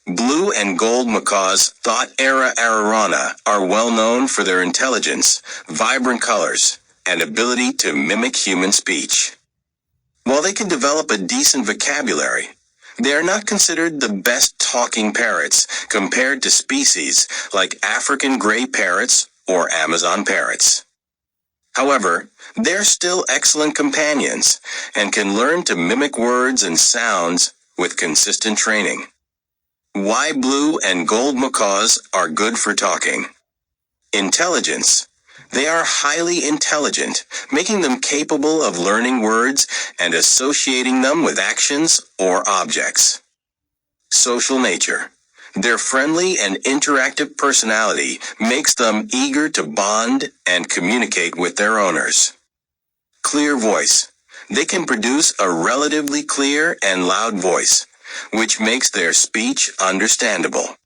Blue and gold macaws, thought era ararana, are well known for their intelligence, vibrant colors, and ability to mimic human speech. While they can develop a decent vocabulary, they are not considered the best talking parrots compared to species like African gray parrots or Amazon parrots. However, they're still excellent companions and can learn to mimic words and sounds with consistent training. Why blue and gold macaws are good for talking. Intelligence. They are highly intelligent, making them capable of learning words and associating them with actions or objects. Social nature. Their friendly and interactive personality makes them eager to bond and communicate with their owners. Clear voice. They can produce a relatively clear and loud voice, which makes their speech understandable.